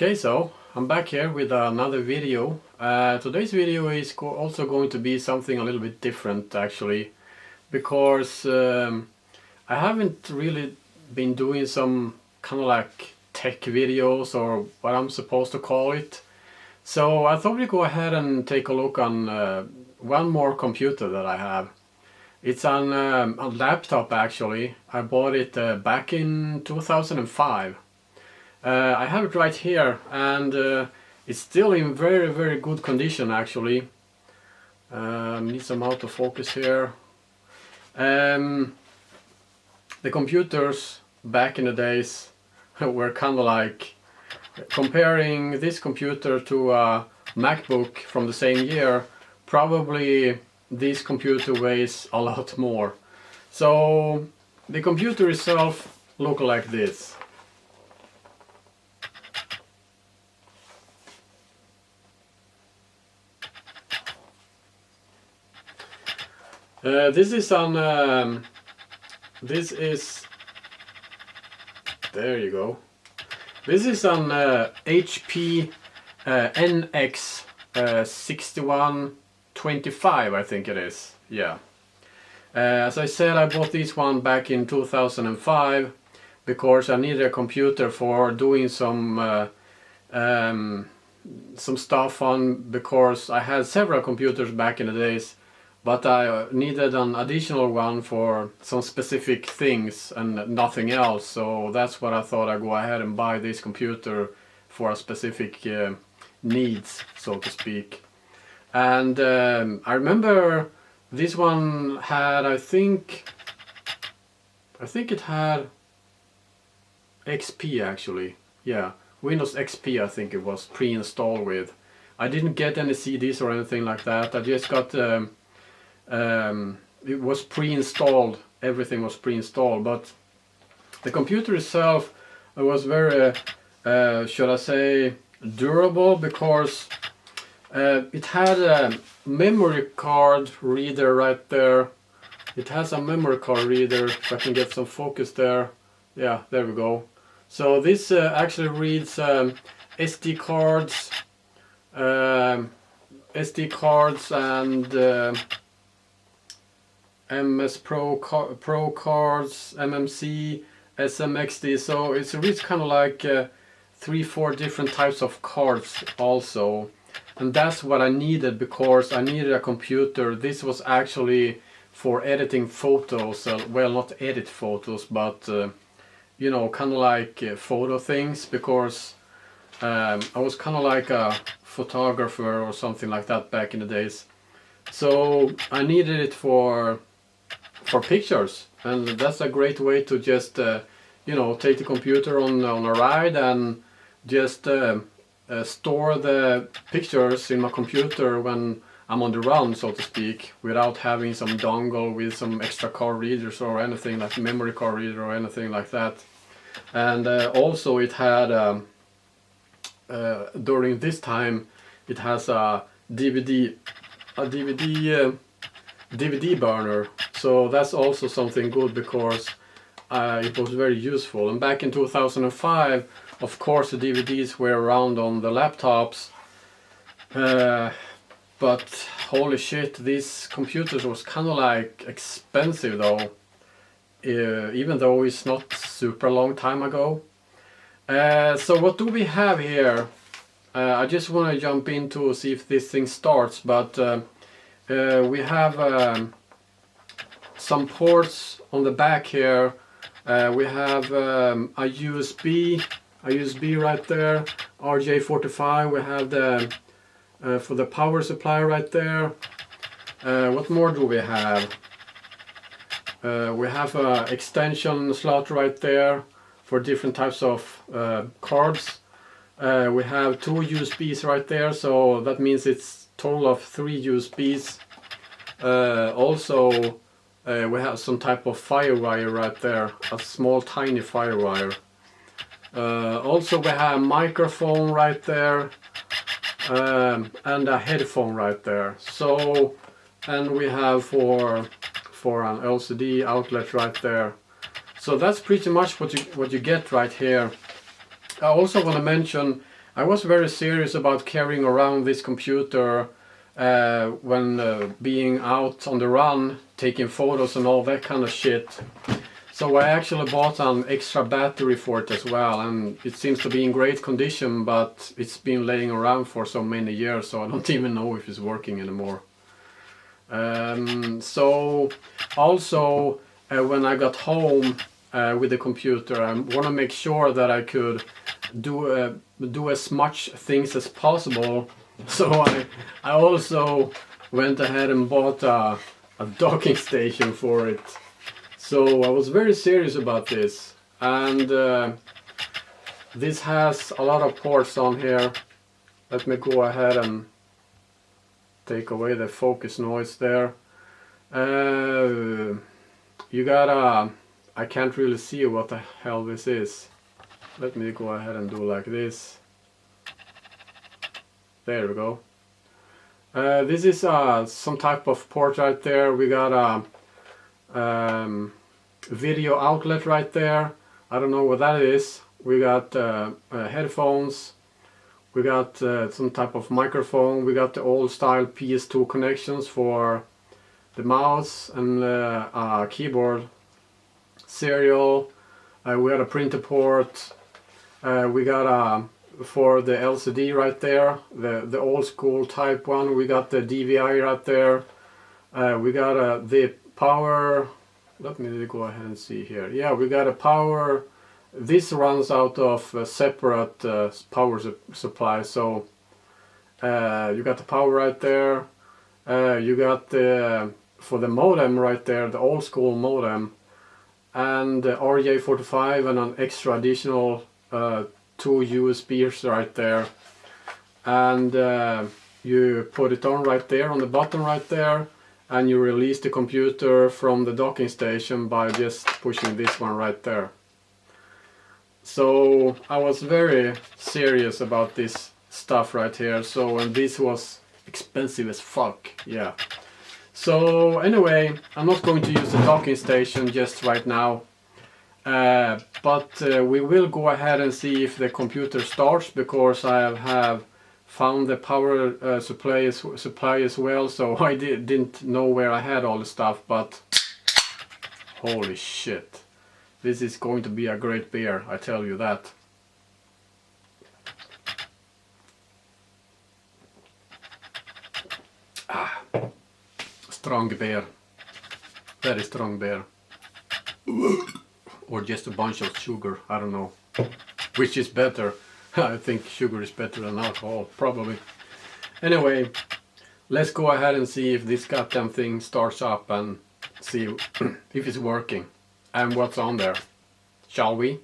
Okay, so I'm back here with another video. Today's video is also going to be something a little bit different actually, because I haven't really been doing some kind of like tech videos or what I'm supposed to call it. So I thought we'd go ahead and take a look on one more computer that I have. It's on a laptop actually. I bought it back in 2005. I have it right here, and it's still in very good condition actually. Need some autofocus here. The computers back in the days were kind of like, comparing this computer to a MacBook from the same year, probably this computer weighs a lot more. So the computer itself looks like this. This is on, there you go. This is on HP NX6125, I think it is, yeah. As I said, I bought this one back in 2005 because I needed a computer for doing some stuff on, because I had several computers back in the days, but I needed an additional one for some specific things and nothing else. So that's what I thought. I'd go ahead and buy this computer for a specific needs, so to speak. And I remember this one had, I think it had XP actually. Yeah, Windows XP I think it was pre-installed with. I didn't get any CDs or anything like that. I just got it was pre-installed, everything was pre-installed, but the computer itself was very, should I say, durable, because it had a memory card reader right there. It has a memory card reader, if I can get some focus there. Yeah, there we go. So this actually reads SD cards and MS Pro cards, MMC, SMXD, so it reads kind of like 3-4 different types of cards also. And that's what I needed, because I needed a computer. This was actually for editing photos, well, not edit photos, but you know, kind of like photo things, because I was kind of like a photographer or something like that back in the days. So I needed it for pictures, and that's a great way to just you know, take the computer on a ride and just store the pictures in my computer when I'm on the run, so to speak, without having some dongle with some extra card readers or anything, like memory card reader or anything like that. And also it had during this time it has a DVD burner, so that's also something good, because it was very useful. And back in 2005, of course, the DVDs were around on the laptops, but holy shit, these computers was kind of like expensive though, even though it's not super long time ago. So what do we have here? I just want to jump in to see if this thing starts, but we have some ports on the back here. We have a USB right there, RJ45. We have the for the power supply right there. What more do we have? We have an extension slot right there for different types of cards. We have 2 USBs right there, so that means it's total of 3 USBs. Also we have some type of firewire right there, a small tiny firewire. Also we have a microphone right there, and a headphone right there. So, and we have for an LCD outlet right there. So that's pretty much what you get right here. I also want to mention I was very serious about carrying around this computer when being out on the run, taking photos and all that kind of shit. So I actually bought an extra battery for it as well, and it seems to be in great condition, but it's been laying around for so many years, so I don't even know if it's working anymore. So also when I got home with the computer, I want to make sure that I could do as much things as possible. So I also went ahead and bought a docking station for it. So I was very serious about this, and this has a lot of ports on here. Let me go ahead and take away the focus noise there. You gotta, I can't really see what the hell this is. Let me go ahead and do like this. There we go. This is some type of port right there. We got a video outlet right there. I don't know what that is. We got headphones. We got some type of microphone. We got the old style PS2 connections for the mouse and keyboard. Serial. We got a printer port. We got for the LCD right there, the old school type one. We got the DVI right there. We got the power. Let me go ahead and see here. Yeah, we got a power. This runs out of a separate power supply. So you got the power right there. You got the for the modem right there, the old school modem, and RJ45 and an extra additional 2 USBs right there. And you put it on right there on the button right there, and you release the computer from the docking station by just pushing this one right there. So I was very serious about this stuff right here. So, and this was expensive as fuck, yeah. So anyway, I'm not going to use the docking station just right now, but we will go ahead and see if the computer starts, because I have found the power supply as well. So I didn't know where I had all the stuff, but holy shit, this is going to be a great beer, I tell you that. Strong beer, very strong beer, or just a bunch of sugar, I don't know which is better. I think sugar is better than alcohol, probably. Anyway, let's go ahead and see if this goddamn thing starts up and see if it's working and what's on there, shall we?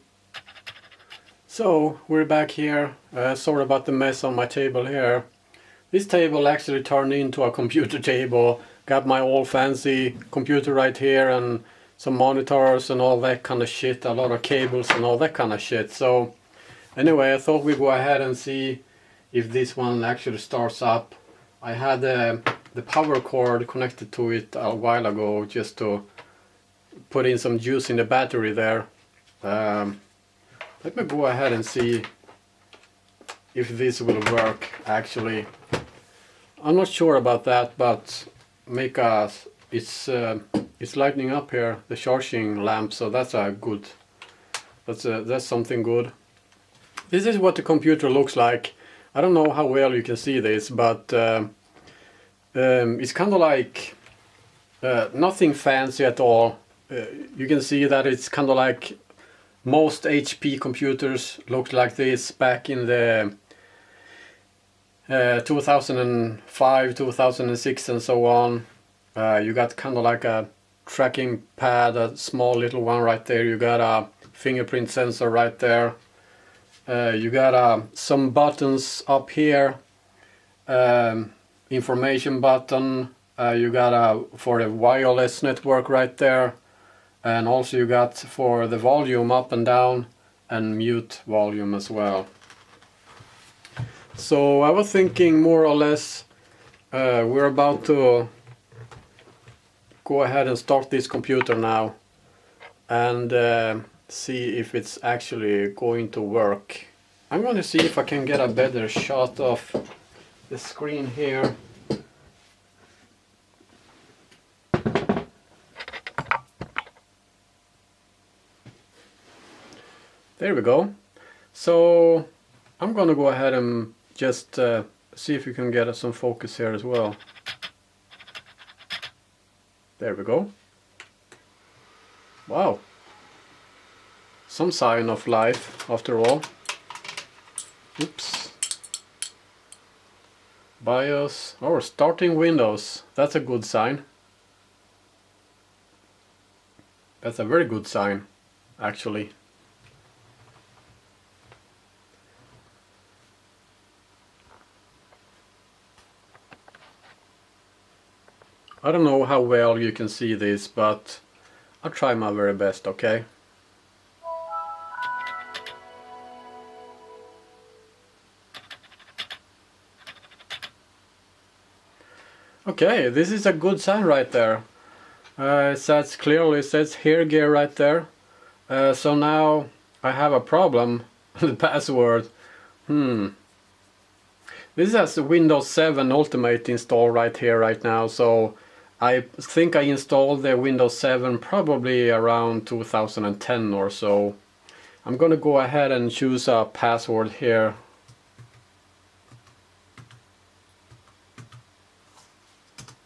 So we're back here. Sorry about the mess on my table here. This table actually turned into a computer table. Got my old fancy computer right here and some monitors and all that kind of shit, a lot of cables and all that kind of shit. So anyway, I thought we'd go ahead and see if this one actually starts up. I had the power cord connected to it a while ago just to put in some juice in the battery there. Let me go ahead and see if this will work actually. I'm not sure about that, but it's lighting up here, the charging lamp, so that's a good, that's something good. This is what the computer looks like. I don't know how well you can see this, but it's kind of like nothing fancy at all. You can see that it's kind of like most HP computers looked like this back in the 2005, 2006 and so on. You got kind of like a tracking pad, a small little one right there. You got a fingerprint sensor right there. You got some buttons up here, information button. You got for the wireless network right there, and also you got for the volume up and down and mute volume as well. So I was thinking more or less we're about to go ahead and start this computer now and see if it's actually going to work. I'm going to see if I can get a better shot of the screen here. There we go. So I'm going to go ahead and just see if we can get some focus here as well. There we go. Wow. Some sign of life after all. Oops. BIOS, or starting Windows. That's a good sign. That's a very good sign, actually. I don't know how well you can see this, but I'll try my very best, okay? Okay, this is a good sign right there. It says clearly, it says here gear right there. So now I have a problem. The password. This has Windows 7 Ultimate installed right here right now, so I think I installed the Windows 7 probably around 2010 or so. I'm gonna go ahead and choose a password here.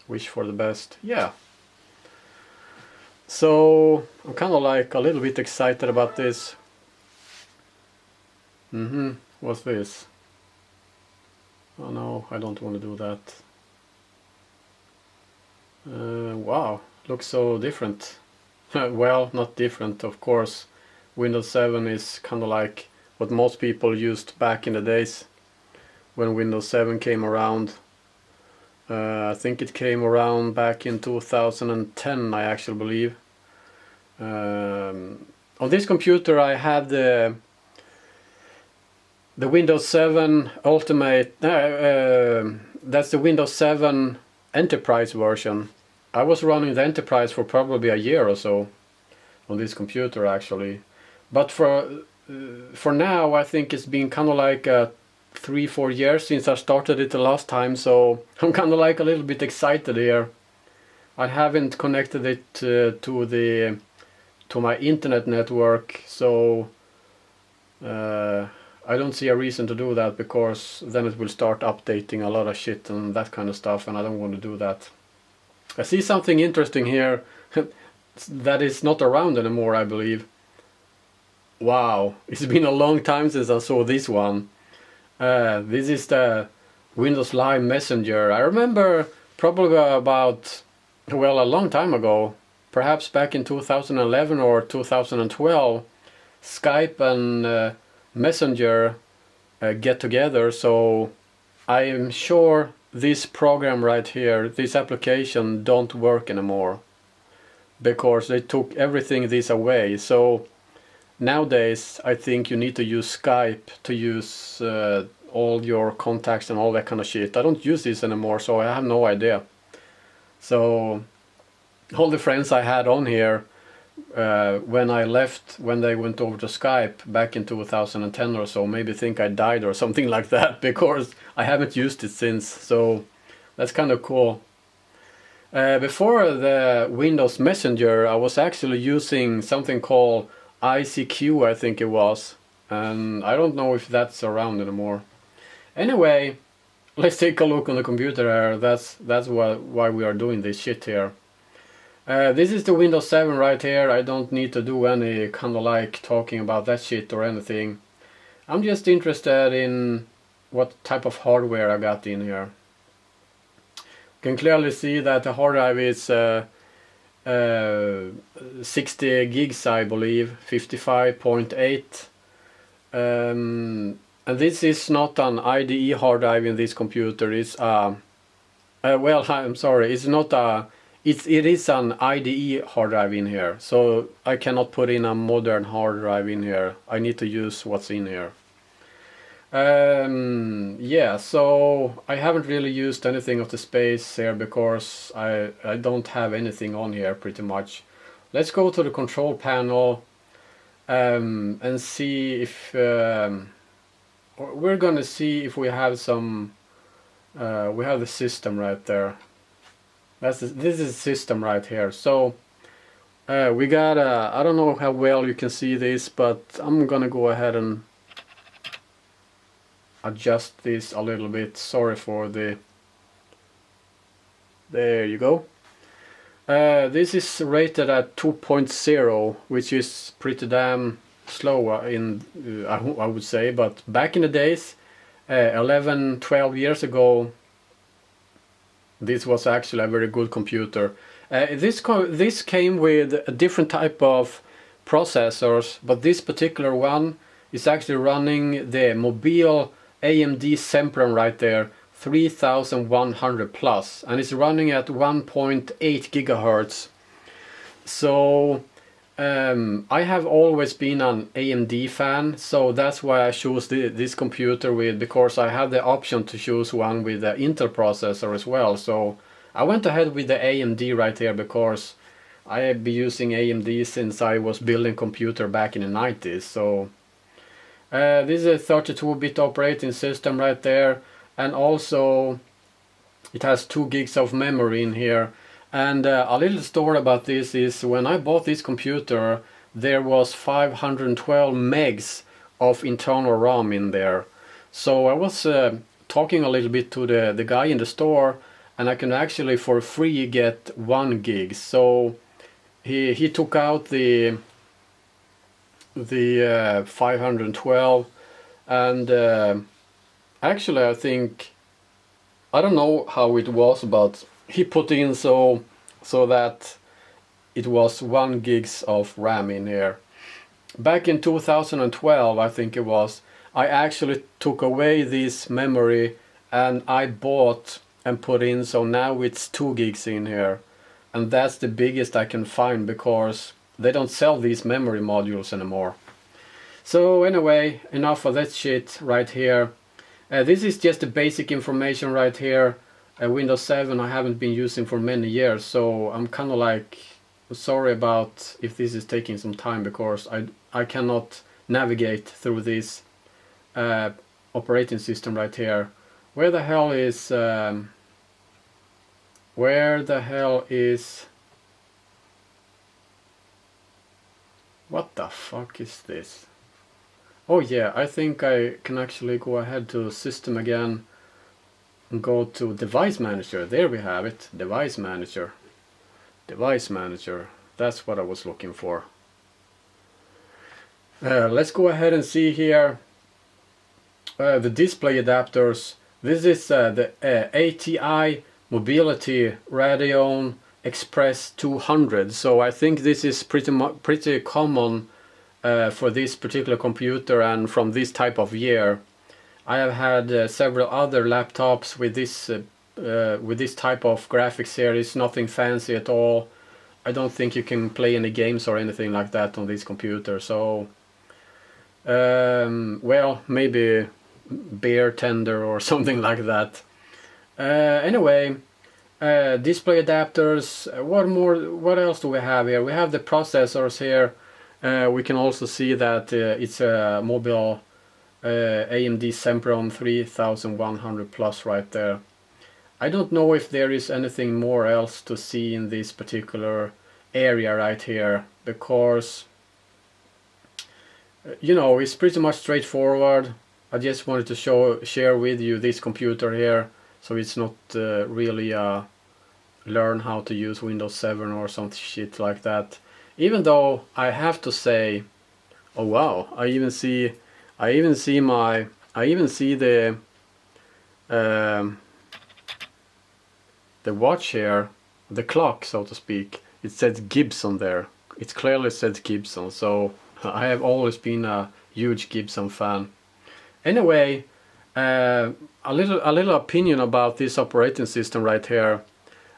Wish for the best. Yeah. So I'm kind of like a little bit excited about this. What's this? Oh no, I don't want to do that. Wow, looks so different. Well, not different, of course. Windows 7 is kind of like what most people used back in the days when Windows 7 came around. I think it came around back in 2010, I actually believe. On this computer I had the Windows 7 Ultimate, that's the Windows 7 Enterprise version. I was running the Enterprise for probably a year or so on this computer actually. But for now I think it's been kind of like 3-4 years since I started it the last time, so I'm kind of like a little bit excited here. I haven't connected it to my internet network, so I don't see a reason to do that, because then it will start updating a lot of shit and that kind of stuff, and I don't want to do that. I see something interesting here that is not around anymore, I believe. Wow, it's been a long time since I saw this one. This is the Windows Live Messenger. I remember probably about, well, a long time ago, perhaps back in 2011 or 2012, Skype and Messenger get together, so I am sure this program right here, this application, don't work anymore because they took everything this away. So nowadays I think you need to use Skype to use all your contacts and all that kind of shit. I don't use this anymore, so I have no idea. So all the friends I had on here when I left, when they went over to Skype back in 2010 or so, maybe think I died or something like that, because I haven't used it since. So that's kind of cool. Before the Windows Messenger, I was actually using something called ICQ, I think it was, and I don't know if that's around anymore. Anyway, let's take a look on the computer here. That's why we are doing this shit here. This is the Windows 7 right here. I don't need to do any kind of like talking about that shit or anything. I'm just interested in what type of hardware I got in here. You can clearly see that the hard drive is 60 gigs, I believe, 55.8. And this is not an IDE hard drive in this computer. It's well, I'm sorry, it's not a. It is an IDE hard drive in here, so I cannot put in a modern hard drive in here. I need to use what's in here. Yeah, so I haven't really used anything of the space here because I don't have anything on here pretty much. Let's go to the control panel and see if we're gonna see if we have some. We have the system right there. This is system right here. So we got I don't know how well you can see this, but I'm gonna go ahead and adjust this a little bit. Sorry for the. There you go. This is rated at 2.0, which is pretty damn slow I would say, but back in the days, 11-12 years ago, this was actually a very good computer. This came with a different type of processors, but this particular one is actually running the mobile AMD Sempron right there, 3100 plus, and it's running at 1.8 gigahertz. So I have always been an AMD fan, so that's why I chose this computer because I had the option to choose one with the Intel processor as well. So I went ahead with the AMD right here because I have been using AMD since I was building computer back in the 90s. So this is a 32-bit operating system right there, and also it has 2 gigs of memory in here. And a little story about this is when I bought this computer, there was 512 megs of internal RAM in there. So I was talking a little bit to the guy in the store, and I can actually for free get 1 gig. So he took out the 512, and actually I think, I don't know how it was, but he put in so that it was 1 gigs of RAM in here. Back in 2012, I think it was, I actually took away this memory and I bought and put in, so now it's 2 gigs in here, and that's the biggest I can find because they don't sell these memory modules anymore. So anyway, enough of that shit right here. This is just the basic information right here. Windows 7 I haven't been using for many years, so I'm kind of like sorry about if this is taking some time because I cannot navigate through this operating system right here. Where the hell is what the fuck is this? Oh yeah, I think I can actually go ahead to System again and go to Device Manager. There we have it, Device Manager. Device Manager, that's what I was looking for. Let's go ahead and see here the display adapters. This is the ATI Mobility Radeon Express 200. So I think this is pretty common for this particular computer and from this type of year. I have had several other laptops with this type of graphics series, nothing fancy at all. I don't think you can play any games or anything like that on this computer. So, well, maybe beer tender or something like that. Anyway, display adapters. What else do we have here? We have the processors here. We can also see that it's a mobile AMD Sempron 3100 plus right there. I don't know if there is anything more else to see in this particular area right here, because you know, it's pretty much straightforward. I just wanted to share with you this computer here, so it's not really learn how to use Windows 7 or some shit like that. Even though I have to say, oh wow, I even see the watch here, the clock, so to speak. It says Gibson there. It clearly says Gibson, so I have always been a huge Gibson fan. Anyway, a little opinion about this operating system right here.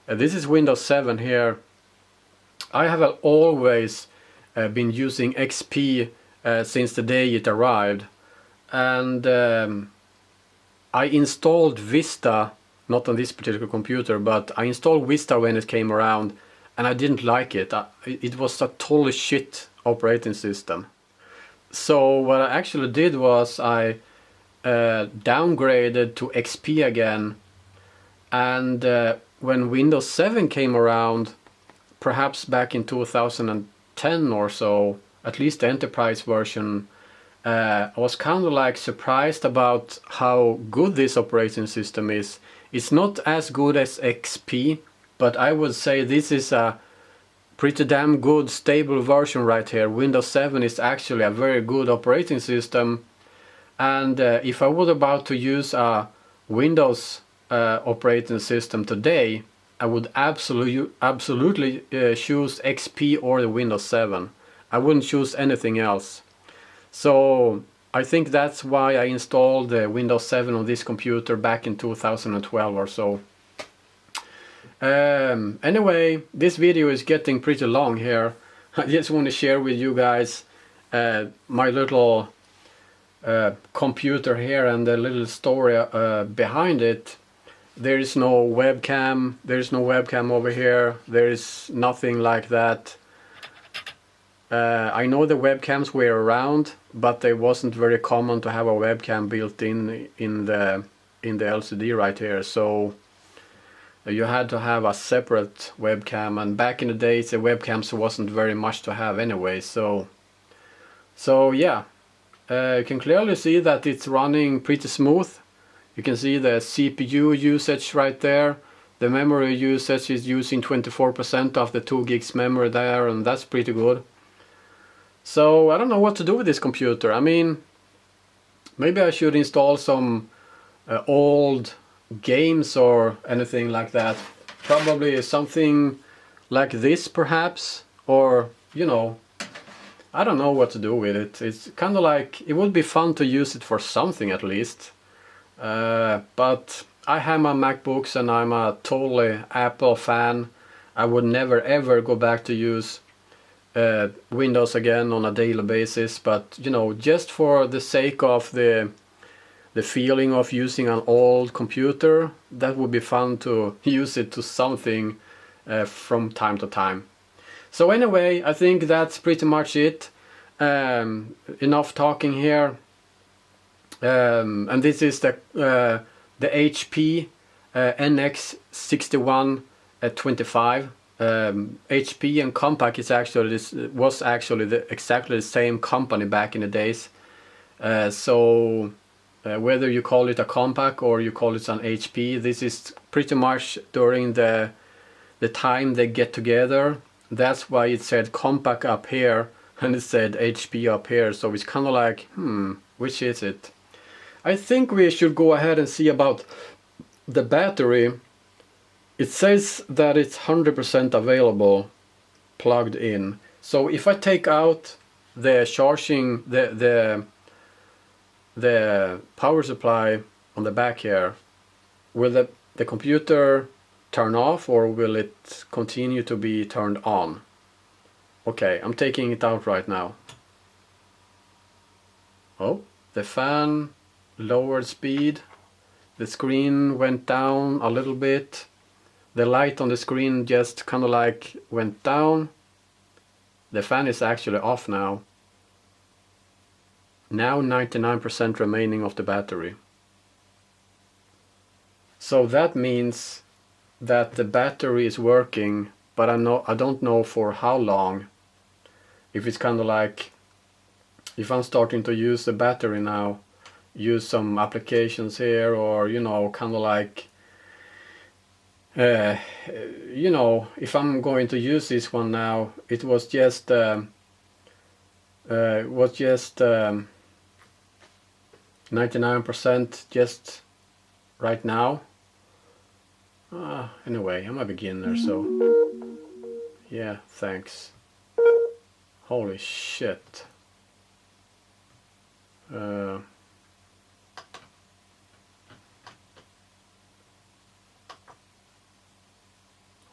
This is Windows 7 here. I have always been using XP since the day it arrived, and I installed Vista, not on this particular computer, but I installed Vista when it came around, and I didn't like it. It was a totally shit operating system. So what I actually did was I downgraded to XP again, and when Windows 7 came around, perhaps back in 2010 or so, at least the enterprise version, I was kind of like surprised about how good this operating system is. It's not as good as XP, but I would say this is a pretty damn good stable version right here. Windows 7 is actually a very good operating system, and if I was about to use a Windows operating system today, I would absolutely choose XP or the Windows 7. I wouldn't choose anything else. So I think that's why I installed the Windows 7 on this computer back in 2012 or so. Anyway, this video is getting pretty long here. I just want to share with you guys my little computer here and the little story behind it. There is no webcam. There is no webcam over here. There is nothing like that. I know the webcams were around, but they wasn't very common to have a webcam built in the LCD right here. So you had to have a separate webcam, and back in the days the webcams wasn't very much to have anyway. So yeah, you can clearly see that it's running pretty smooth. You can see the CPU usage right there. The memory usage is using 24% of the 2 gigs memory there, and that's pretty good. So I don't know what to do with this computer. I mean, maybe I should install some old games or anything like that. Probably something like this perhaps, or you know, I don't know what to do with it. It's kind of like, it would be fun to use it for something at least. But I have my MacBooks and I'm a totally Apple fan. I would never ever go back to use Windows again on a daily basis, but you know, just for the sake of the feeling of using an old computer, that would be fun to use it to something from time to time. So anyway, I think that's pretty much it. Enough talking here. And this is the HP NX6125. HP and Compaq is actually was actually exactly the same company back in the days. So whether you call it a Compaq or you call it an HP, this is pretty much during the time they get together. That's why it said Compaq up here and it said HP up here. So it's kind of like, which is it? I think we should go ahead and see about the battery. It says that it's 100% available plugged in. So if I take out the charging, the power supply on the back here, will the computer turn off or will it continue to be turned on? Okay, I'm taking it out right now. Oh, the fan lowered speed. The screen went down a little bit. The light on the screen just kind of like went down. The fan is actually off now. Now 99% remaining of the battery. So that means that the battery is working, but I don't know for how long. If it's kind of like, if I'm starting to use the battery now, use some applications here, or you know, kind of like you know, if I'm going to use this one now, it was just 99% just right now. Anyway, I'm a beginner, so yeah, thanks. Holy shit.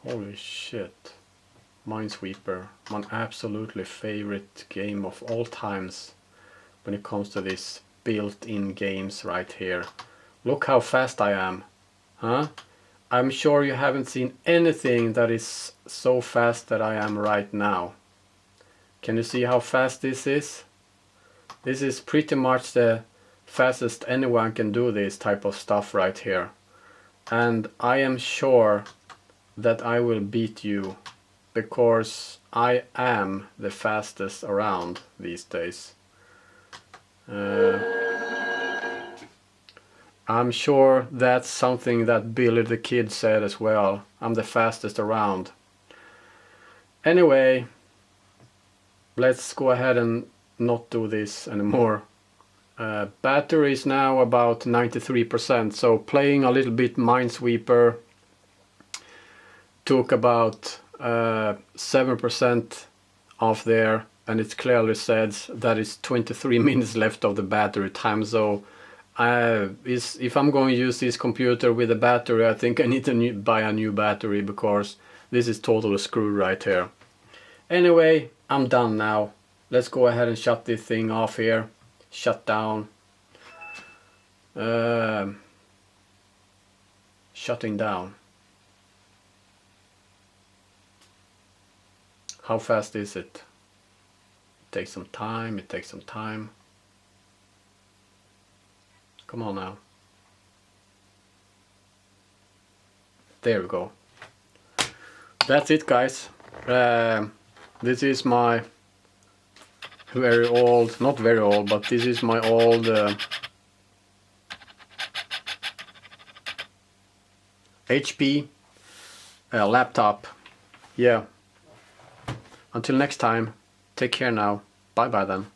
Holy shit. Minesweeper, my absolutely favorite game of all times when it comes to this built-in games right here. Look how fast I am, huh? I'm sure you haven't seen anything that is so fast that I am right now. Can you see how fast this is? This is pretty much the fastest anyone can do this type of stuff right here. And I am sure that I will beat you, because I am the fastest around these days. I'm sure that's something that Billy the Kid said as well. I'm the fastest around. Anyway, let's go ahead and not do this anymore. Battery is now about 93%, so playing a little bit Minesweeper took about 7% off there, and it clearly says that it's 23 minutes left of the battery time. So if I'm going to use this computer with a battery, I think I need to buy a new battery, because this is totally screwed right here. Anyway, I'm done now. Let's go ahead and shut this thing off here. Shut down. Shutting down. How fast is it? It takes some time, it takes some time. Come on now. There we go. That's it, guys. This is my very old, not very old, but this is my old HP laptop. Yeah. Until next time, take care now. Bye bye then.